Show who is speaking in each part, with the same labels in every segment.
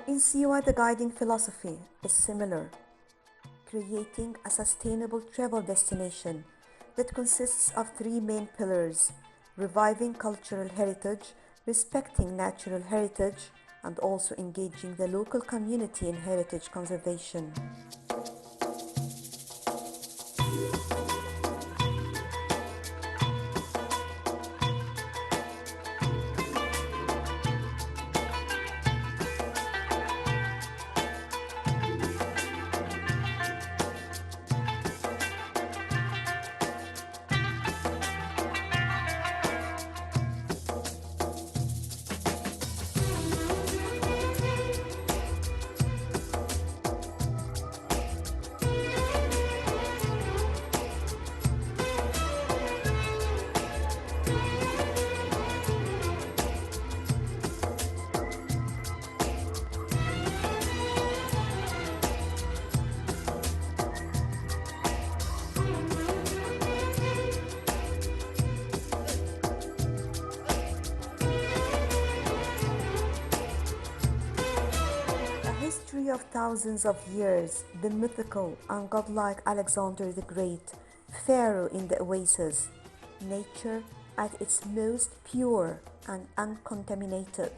Speaker 1: In Siwa, the guiding philosophy is similar, creating a sustainable travel destination that consists of three main pillars: reviving cultural heritage, respecting natural heritage, and also engaging the local community in heritage conservation. A history of thousands of years, the mythical and godlike Alexander the Great, Pharaoh in the Oasis, nature at its most pure and uncontaminated.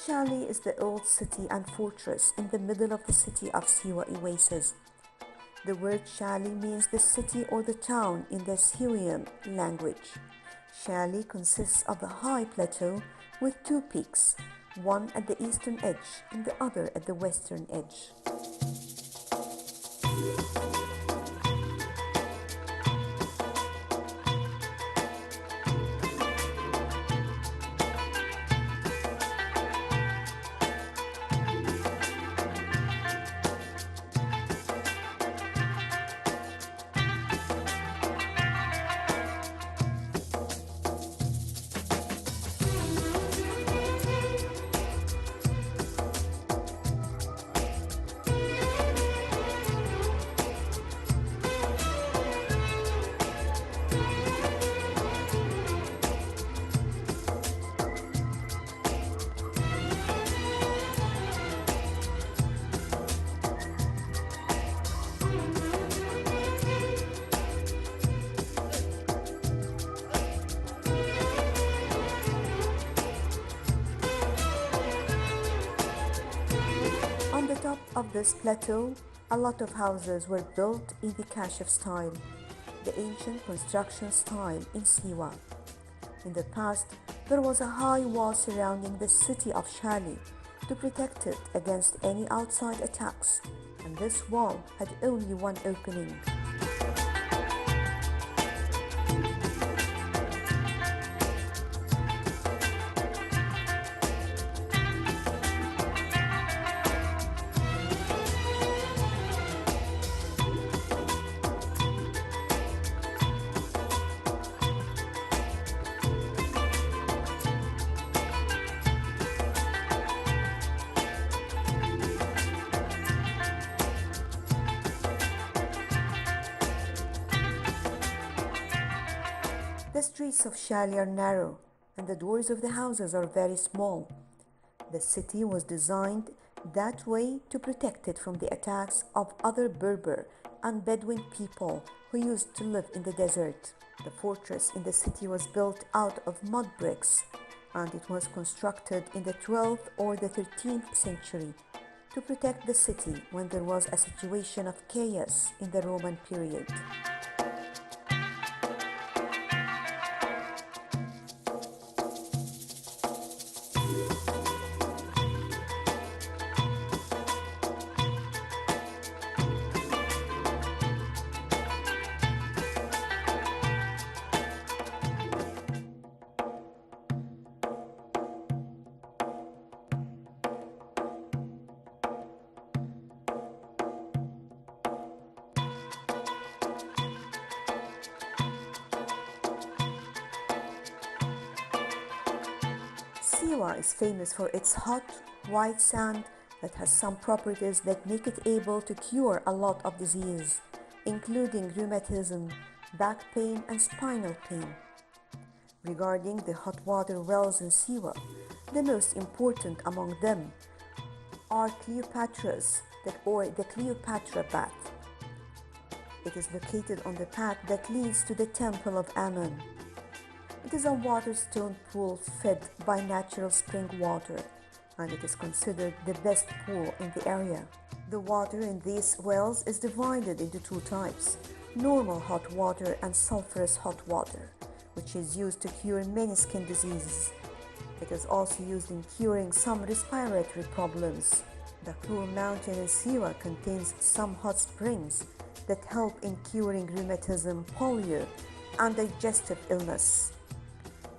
Speaker 1: Shali is the old city and fortress in the middle of the city of Siwa Oasis. The word Shali means the city or the town in the Siwian language. Shali consists of a high plateau with two peaks, one at the eastern edge and the other at the western edge. On the top of this plateau, a lot of houses were built in the Kashif style, the ancient construction style in Siwa. In the past, there was a high wall surrounding the city of Shali to protect it against any outside attacks, and this wall had only one opening. The streets of Shali are narrow and the doors of the houses are very small. The city was designed that way to protect it from the attacks of other Berber and Bedouin people who used to live in the desert. The fortress in the city was built out of mud bricks, and it was constructed in the 12th or the 13th century to protect the city when there was a situation of chaos in the Roman period. Siwa is famous for its hot, white sand that has some properties that make it able to cure a lot of disease, including rheumatism, back pain, and spinal pain. Regarding the hot water wells in Siwa, the most important among them are Cleopatra's or the Cleopatra Bath. It is located on the path that leads to the Temple of Ammon. It is a waterstone pool fed by natural spring water, and it is considered the best pool in the area. The water in these wells is divided into two types: normal hot water and sulfurous hot water, which is used to cure many skin diseases. It is also used in curing some respiratory problems. The Kur mountain in Siwa contains some hot springs that help in curing rheumatism, polio, and digestive illness.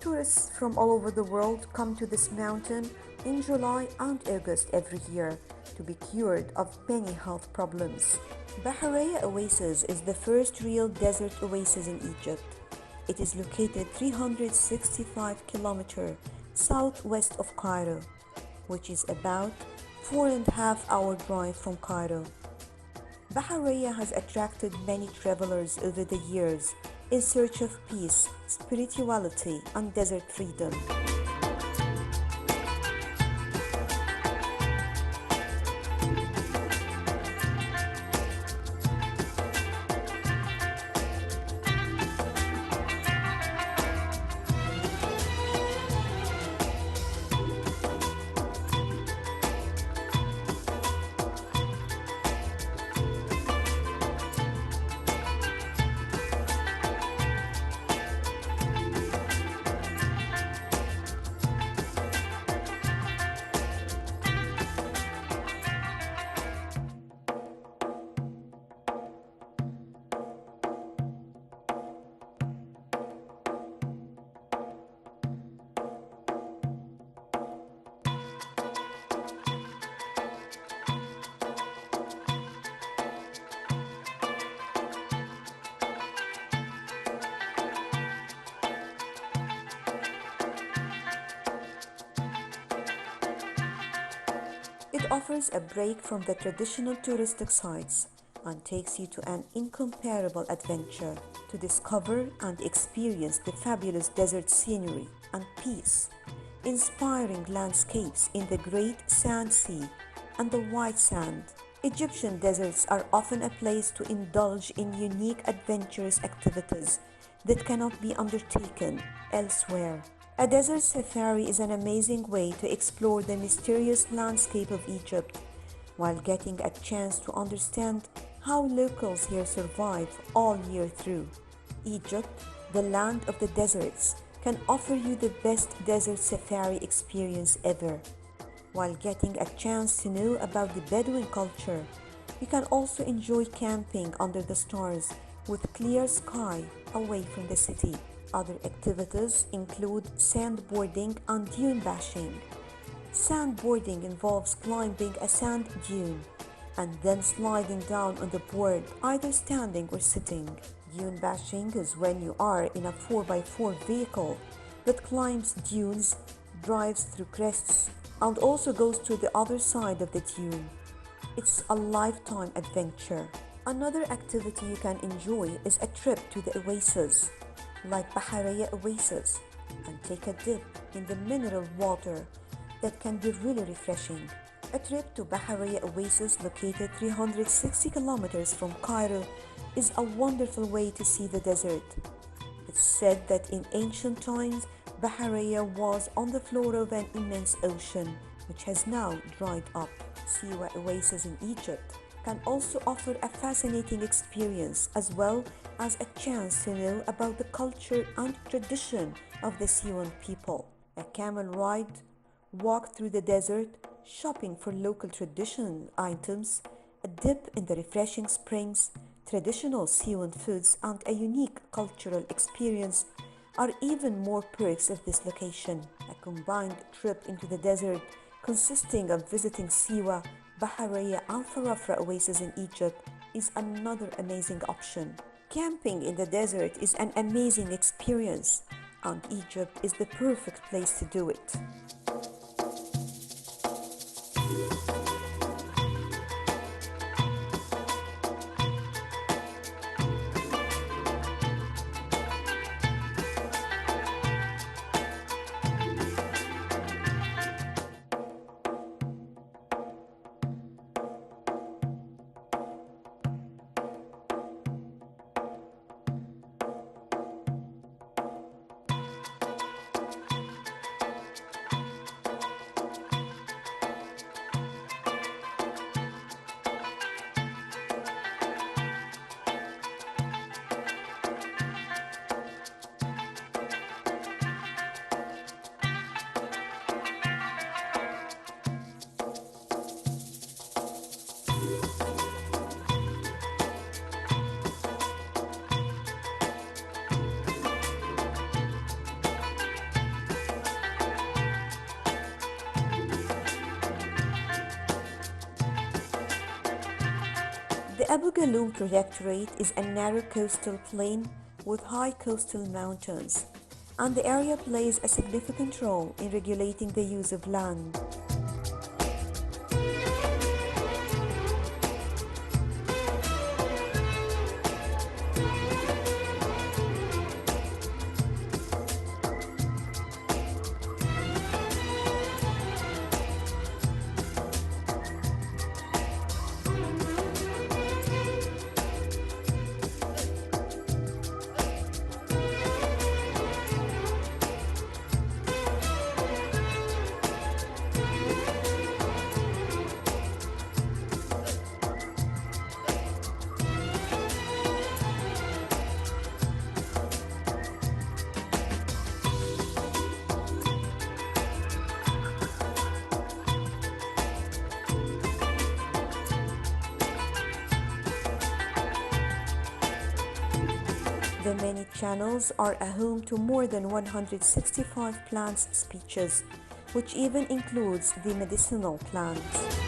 Speaker 1: Tourists from all over the world come to this mountain in July and August every year to be cured of many health problems. Bahariya Oasis is the first real desert oasis in Egypt. It is located 365 kilometers southwest of Cairo, which is about 4.5-hour drive from Cairo. Bahariya has attracted many travelers over the years in search of peace, spirituality, and desert freedom. It offers a break from the traditional touristic sites and takes you to an incomparable adventure to discover and experience the fabulous desert scenery and peace, inspiring landscapes in the Great Sand Sea and the White Sand. Egyptian deserts are often a place to indulge in unique adventurous activities that cannot be undertaken elsewhere. A desert safari is an amazing way to explore the mysterious landscape of Egypt while getting a chance to understand how locals here survive all year through. Egypt, the land of the deserts, can offer you the best desert safari experience ever. While getting a chance to know about the Bedouin culture, you can also enjoy camping under the stars with clear sky away from the city. Other activities include sandboarding and dune bashing. Sandboarding involves climbing a sand dune and then sliding down on the board, either standing or sitting. Dune bashing is when you are in a 4x4 vehicle that climbs dunes, drives through crests, and also goes to the other side of the dune. It's a lifetime adventure. Another activity you can enjoy is a trip to the oasis. like Bahariya Oasis and take a dip in the mineral water that can be really refreshing. A trip to Bahariya Oasis, located 360 kilometers from Cairo, is a wonderful way to see the desert. It's said that in ancient times, Bahariya was on the floor of an immense ocean, which has now dried up. Siwa Oasis in Egypt can also offer a fascinating experience as well as a chance to know about the culture and tradition of the Siwan people. A camel ride, walk through the desert, shopping for local traditional items, a dip in the refreshing springs, traditional Siwan foods, and a unique cultural experience are even more perks of this location. A combined trip into the desert consisting of visiting Siwa, Bahariya, and Farafra oases in Egypt is another amazing option. Camping in the desert is an amazing experience, and Egypt is the perfect place to do it. The Abu Galoum Protectorate is a narrow coastal plain with high coastal mountains, and the area plays a significant role in regulating the use of land. The many channels are a home to more than 165 plant species, which even includes the medicinal plants.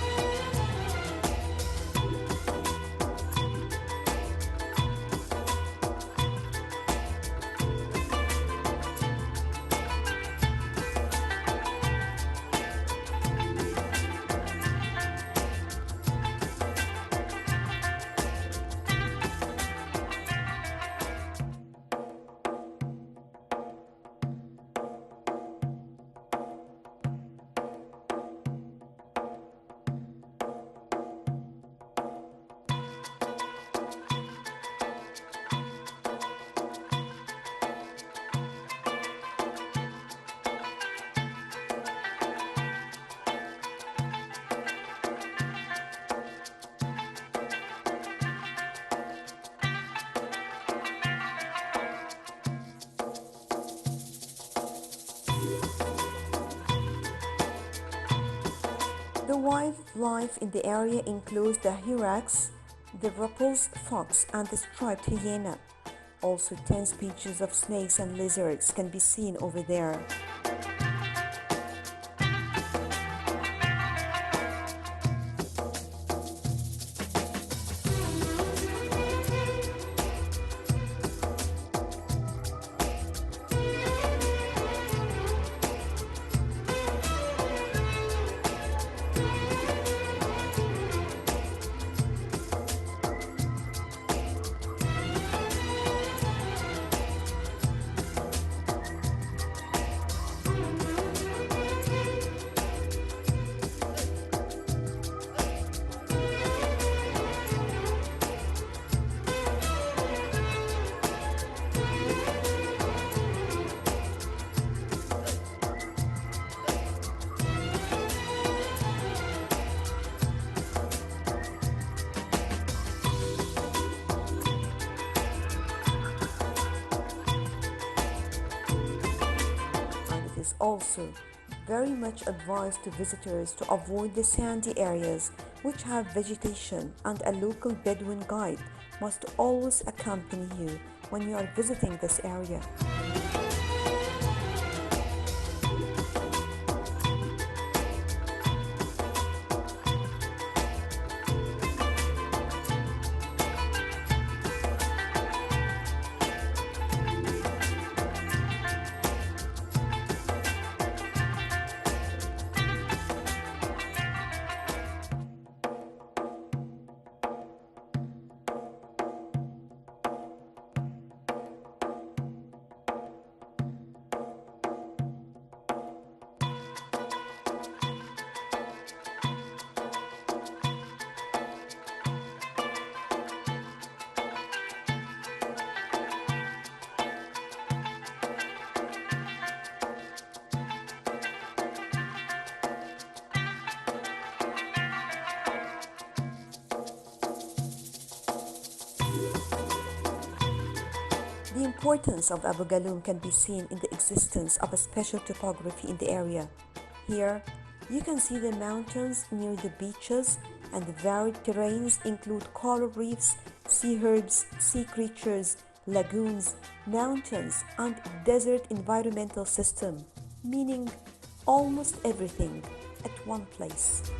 Speaker 1: The wildlife in the area includes the hyrax, the Ruppel's fox, and the striped hyena. Also, 10 species of snakes and lizards can be seen over there. also very much advised to visitors to avoid the sandy areas which have vegetation, and a local Bedouin guide must always accompany you when you are visiting this area. The importance of Abu Galoum can be seen in the existence of a special topography in the area. Here, you can see the mountains near the beaches, and the varied terrains include coral reefs, sea herbs, sea creatures, lagoons, mountains, and desert environmental system, meaning almost everything at one place.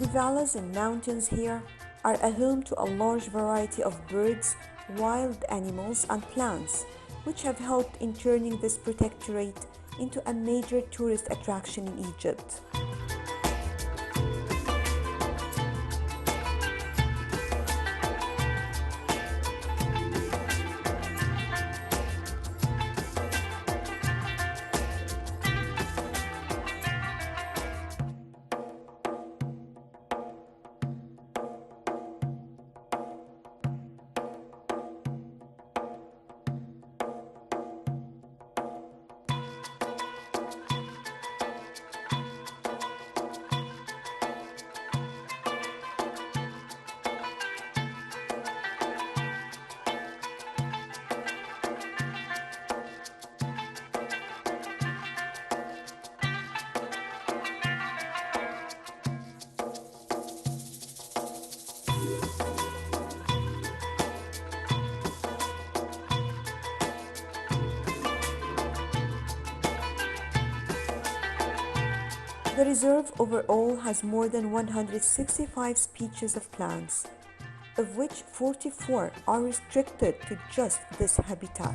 Speaker 1: The valleys and mountains here are a home to a large variety of birds, wild animals, and plants, which have helped in turning this protectorate into a major tourist attraction in Egypt. The reserve overall has more than 165 species of plants, of which 44 are restricted to just this habitat.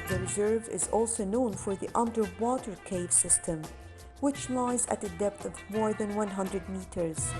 Speaker 1: The reserve is also known for the underwater cave system, which lies at a depth of more than 100 meters.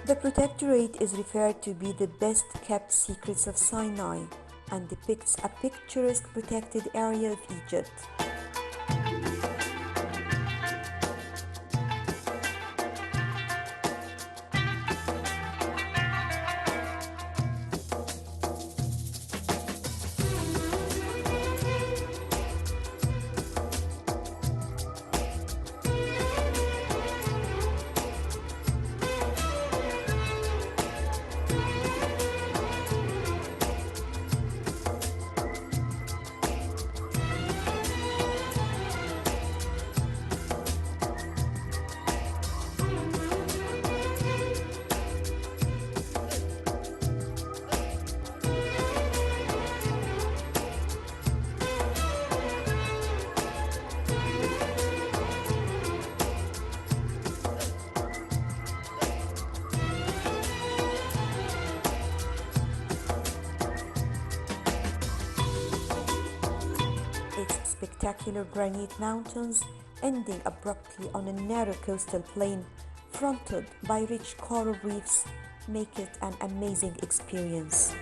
Speaker 1: The Protectorate is referred to be the best kept secrets of Sinai and depicts a picturesque protected area of Egypt. Its spectacular granite mountains ending abruptly on a narrow coastal plain fronted by rich coral reefs make it an amazing experience.